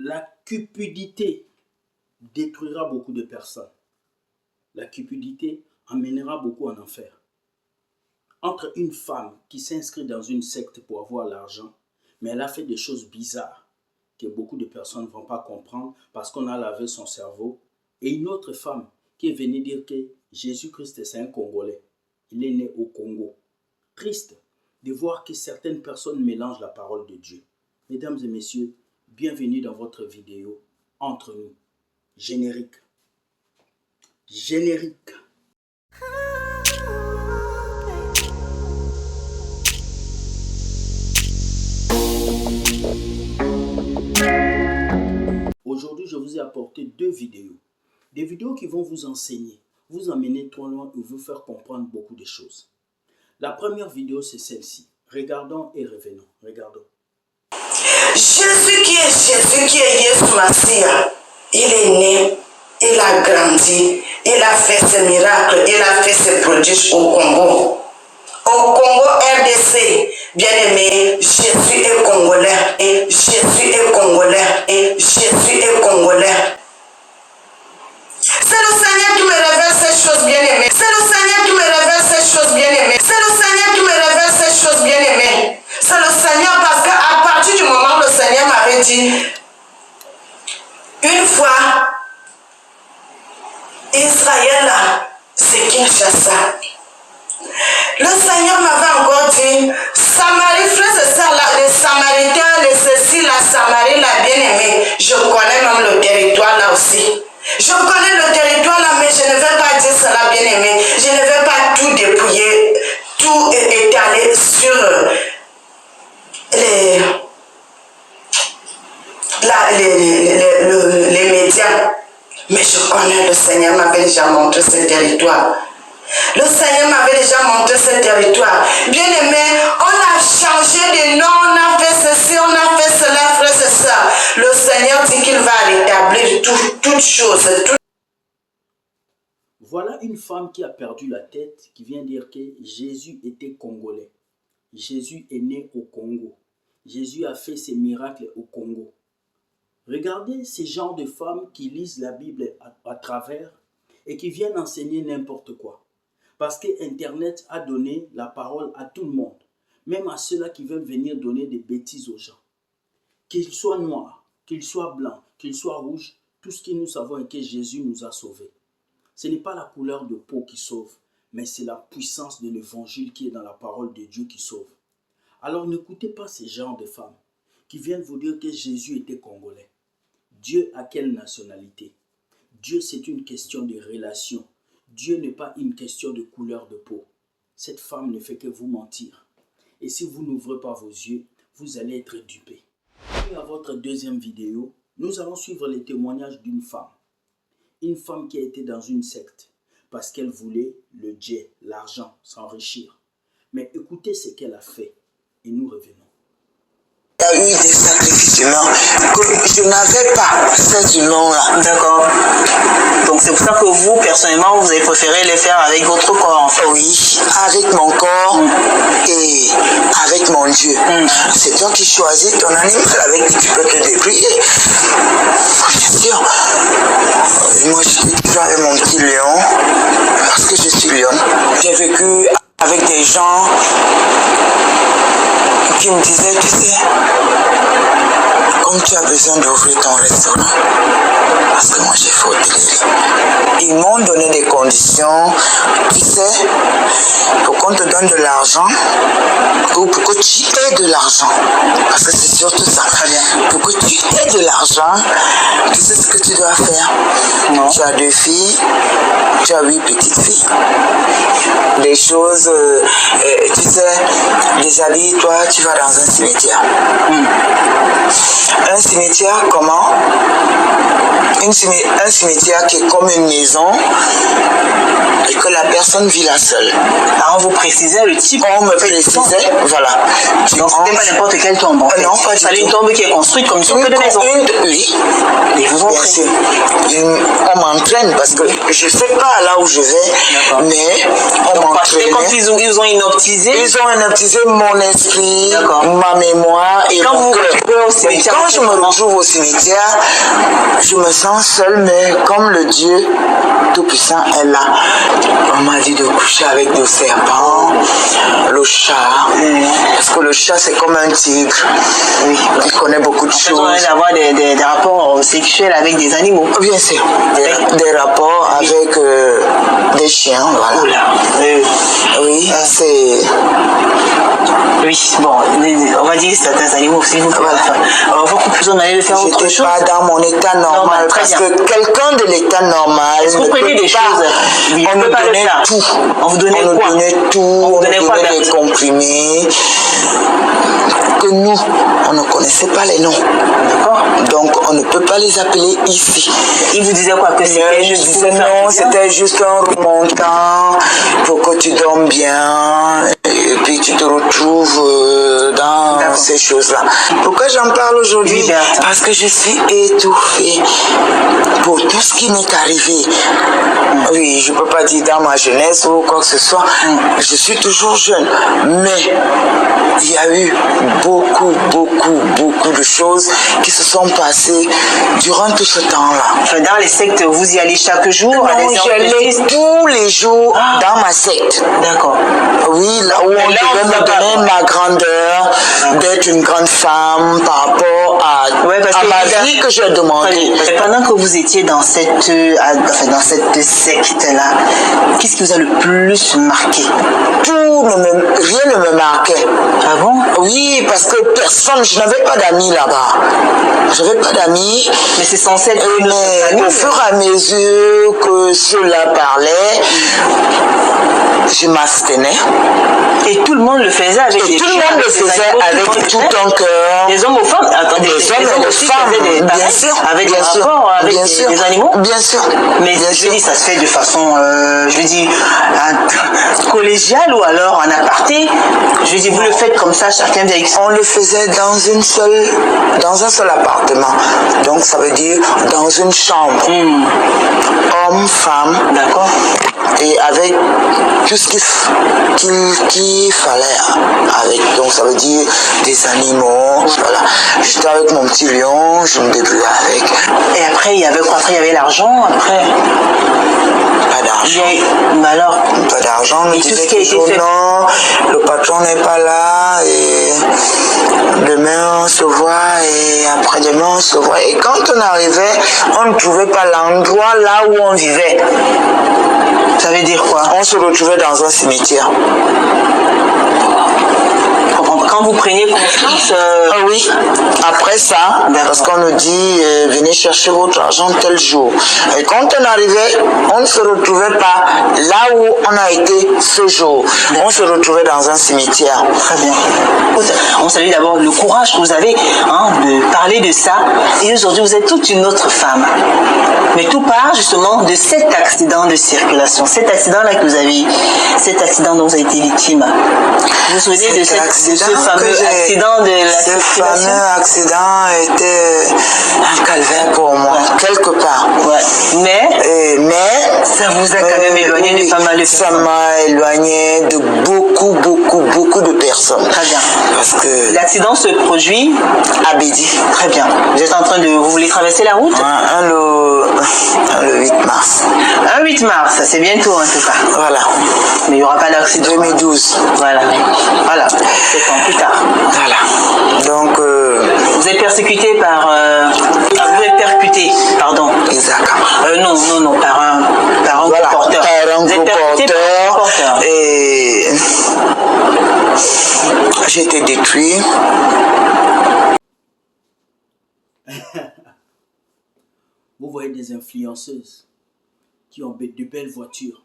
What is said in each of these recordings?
La cupidité détruira beaucoup de personnes. La cupidité emmènera beaucoup en enfer. Entre une femme qui s'inscrit dans une secte pour avoir l'argent, mais elle a fait des choses bizarres que beaucoup de personnes ne vont pas comprendre parce qu'on a lavé son cerveau, et une autre femme qui est venue dire que Jésus-Christ c'est un Congolais. Il est né au Congo. Triste de voir que certaines personnes mélangent la parole de Dieu. Mesdames et messieurs, bienvenue dans votre vidéo Entre nous. Générique. Générique. Aujourd'hui, je vous ai apporté deux vidéos. Des vidéos qui vont vous enseigner, vous emmener trop loin et vous faire comprendre beaucoup de choses. La première vidéo, c'est celle-ci. Regardons et revenons. Regardons. Jésus qui est Yesu Massia, il est né, il a grandi, il a fait ses miracles, il a fait ses prodiges au Congo. Au Congo RDC, bien-aimé, Jésus est congolais, et Jésus est congolais, et Jésus est congolais. C'est le Seigneur qui me révèle ces choses bien-aimées. C'est le Seigneur qui me révèle ces choses bien-aimées. C'est le Seigneur qui me révèle ces choses bien-aimées. C'est le Seigneur parce qu'à partir du moment où le Seigneur m'avait dit, une fois, Israël, c'est Kinshasa. Le Seigneur m'avait encore dit, Samarie, frères et sœurs, les Samaritains, les ceci, la Samarie, la bien-aimée. Je connais même le territoire là aussi. Je connais le territoire là, mais je ne vais pas dire cela, bien-aimé. Je ne vais pas tout dépouiller, tout étaler sur les médias. Mais je connais, le Seigneur m'avait déjà montré ce territoire. Le Seigneur m'avait déjà montré ce territoire. Bien-aimé, on a changé de nom, on a fait ceci, on a fait cela, frère, c'est ça. Le Seigneur dit qu'il va rétablir toutes choses. Voilà une femme qui a perdu la tête, qui vient dire que Jésus était congolais. Jésus est né au Congo. Jésus a fait ses miracles au Congo. Regardez ces genres de femmes qui lisent la Bible à travers et qui viennent enseigner n'importe quoi. Parce que Internet a donné la parole à tout le monde, même à ceux-là qui veulent venir donner des bêtises aux gens. Qu'ils soient noirs, qu'ils soient blancs, qu'ils soient rouges, tout ce que nous savons est que Jésus nous a sauvés. Ce n'est pas la couleur de peau qui sauve, mais c'est la puissance de l'évangile qui est dans la parole de Dieu qui sauve. Alors n'écoutez pas ces genres de femmes qui viennent vous dire que Jésus était congolais. Dieu a quelle nationalité? Dieu, c'est une question de relation. Dieu n'est pas une question de couleur de peau. Cette femme ne fait que vous mentir. Et si vous n'ouvrez pas vos yeux, vous allez être dupés. Et à votre deuxième vidéo, nous allons suivre les témoignages d'une femme. Une femme qui a été dans une secte parce qu'elle voulait le jet, l'argent, s'enrichir. Mais écoutez ce qu'elle a fait et nous revenons. Il y a eu des sacrifices humains que je n'avais pas, ces humains-là. D'accord. Donc c'est pour ça que vous, personnellement, vous avez préféré les faire avec votre corps, en fait. Oui, avec mon corps et avec mon Dieu. C'est toi qui choisis ton animal avec qui tu peux te débrouiller. Bien sûr. Moi, je suis toujours avec mon petit lion parce que je suis lion. J'ai vécu avec des gens qui me disaient, tu sais, comme tu as besoin d'ouvrir ton restaurant, parce que moi j'ai fait hôtellerie. Ils m'ont donné des conditions, tu sais, pour qu'on te donne de l'argent, pour que tu aies de l'argent, parce que c'est surtout ça. Très bien. Pour que tu aies de l'argent, tu sais ce que tu dois faire. Non. Tu as 2 filles, tu as 8 petites filles. Des choses, tu sais, déshabille-toi, tu vas dans un cimetière. Un cimetière, comment? un cimetière qui est comme une maison et que la personne vit là seule. Alors, vous précisez le type. On me précisait, voilà. Donc, c'était pas n'importe quelle tombe. En fait. Non, pas du tout. Il fallait une tombe qui est construite comme une tombe de maison. Oui. Et vous Bien sûr. On m'entraîne parce que je ne sais pas là où je vais, mais on m'entraîne. Quand ils ont inoptisé. Ils ont inoptisé mon esprit, ma mémoire et quand mon vous cœur. Au cimetière, quand je me retrouve au cimetière, je me sens seule, mais comme le Dieu Tout-Puissant est là. On m'a dit de coucher avec le serpent, le chat, parce que le chat c'est comme un tigre. Oui. Il connaît beaucoup de choses. On a d'avoir des rapports sexuels avec des animaux. Bien sûr. Des rapports avec des chiens, voilà. Oula. Oui, c'est... Oui, bon, on va dire certains animaux aussi. Voilà. Beaucoup plus on allait le faire autre chose. Je n'étais pas dans mon état normal, parce que quelqu'un de l'état normal est-ce que vous prenez des choses? Oui, on nous donnait tout. On vous donnait quoi? On nous donnait tout, on nous donnait des comprimés que nous, on ne connaissait pas les noms. D'accord. Donc, on ne peut pas les appeler ici. Il vous disait quoi? Que c'était je disais non, c'était juste un remontant pour que tu dormes bien et puis tu te retrouves dans ces choses-là. Pourquoi j'en parle aujourd'hui? Parce que je suis étouffée pour tout ce qui m'est arrivé. Oui, je ne peux pas dire dans ma jeunesse ou quoi que ce soit. Je suis toujours jeune, mais il y a eu beaucoup de choses qui se sont passées durant tout ce temps-là. Dans les sectes, vous y allez chaque jour? Non, j'allais tous les jours dans ma secte. D'accord. Oui, là où on devait me donner ma grandeur, d'être une grande femme par rapport à ma vie que j'ai demandé. Pendant que vous étiez dans cette secte-là, qu'est-ce qui vous a le plus marqué? Rien ne me marquait. Ah bon? Oui, parce que personne, je n'avais pas d'amis là-bas. Je n'avais pas d'amis. Mais c'est censé être mais au fur et à mesure que cela parlait, je m'abstenais. Et tout le monde le faisait avec tout le monde le faisait avec tout un cœur. Les hommes aux femmes? Attendez, les hommes et les femmes, bien sûr. Avec des rapports avec des animaux? Bien sûr. Mais je dis, ça se fait de façon, collégiale ou alors en aparté. Je dis, vous le faites comme ça, chacun vient avec... On le faisait dans un seul appartement. Donc ça veut dire dans une chambre. Homme, femme. D'accord. Et avec tout ce qu'il fallait avec. Donc ça veut dire des animaux. Voilà. J'étais avec mon petit lion, je me débrouillais avec. Et après, il y avait quoi? Après, il y avait l'argent, après? Pas d'argent. Mais alors? Pas d'argent, on me disait toujours non, le patron n'est pas là, et demain on se voit, et après-demain on se voit. Et quand on arrivait, on ne trouvait pas l'endroit là où on vivait. Ça veut dire quoi? On se retrouvait dans un cimetière. Quand vous preniez conscience... Oui, après ça, parce qu'on nous dit venez chercher votre argent tel jour. Et quand on arrivait, on ne se retrouvait pas là où on a été ce jour. On se retrouvait dans un cimetière. Très bien. On salue d'abord le courage que vous avez de parler de ça. Et aujourd'hui, vous êtes toute une autre femme. Mais tout part justement de cet accident de circulation. Cet accident-là que vous avez eu. Cet accident dont vous avez été victime. Vous vous souvenez de ce fameux accident de la circulation? Ce fameux accident était un calvaire pour moi, quelque part. Ouais. Mais ça vous a quand même éloigné de pas mal de personnes. Ça m'a éloigné de beaucoup de personnes. Très bien. Parce que l'accident se produit à Bédi. Très bien. Vous êtes en train de... Vous voulez traverser la route? Le 8 mars. Un 8 mars, c'est bientôt en tout cas. Voilà. Mais il n'y aura pas d'accident. 2012. Voilà. 7 ans plus tard. Voilà. Donc... vous êtes persécuté par... vous êtes percuté, pardon. Exactement. Non, par un voilà, porteur. Par un gros porteur. Et... j'ai été détruit. Vous voyez des influenceuses qui ont de belles voitures,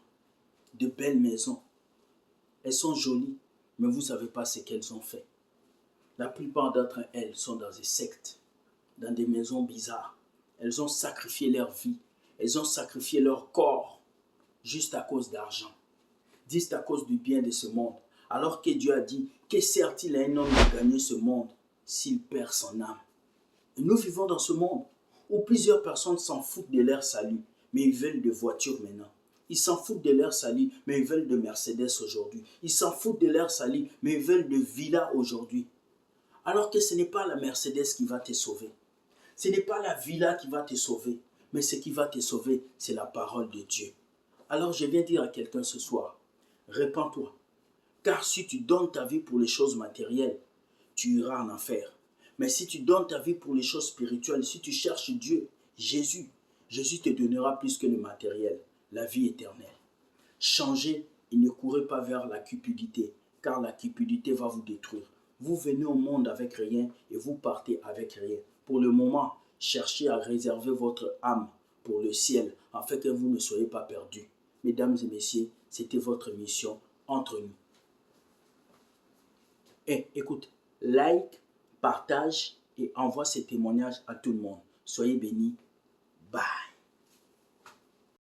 de belles maisons. Elles sont jolies, mais vous ne savez pas ce qu'elles ont fait. La plupart d'entre elles sont dans des sectes, dans des maisons bizarres. elles ont sacrifié leur vie, elles ont sacrifié leur corps juste à cause d'argent, juste à cause du bien de ce monde. Alors que Dieu a dit, que sert-il à un homme de gagner ce monde s'il perd son âme? Et nous vivons dans ce monde où plusieurs personnes s'en foutent de leur salut, mais ils veulent de voitures maintenant. Ils s'en foutent de leur salut, mais ils veulent de Mercedes aujourd'hui. Ils s'en foutent de leur salut, mais ils veulent de villas aujourd'hui. Alors que ce n'est pas la Mercedes qui va te sauver. Ce n'est pas la villa qui va te sauver, mais ce qui va te sauver, c'est la parole de Dieu. Alors je viens dire à quelqu'un ce soir, répands-toi. Car si tu donnes ta vie pour les choses matérielles, tu iras en enfer. Mais si tu donnes ta vie pour les choses spirituelles, si tu cherches Dieu, Jésus te donnera plus que le matériel, la vie éternelle. Changez et ne courez pas vers la cupidité, car la cupidité va vous détruire. Vous venez au monde avec rien et vous partez avec rien. Pour le moment, cherchez à réserver votre âme pour le ciel, afin que vous ne soyez pas perdus. Mesdames et messieurs, c'était votre mission entre nous. Et écoute, like, partage et envoie ces témoignages à tout le monde. Soyez bénis. Bye.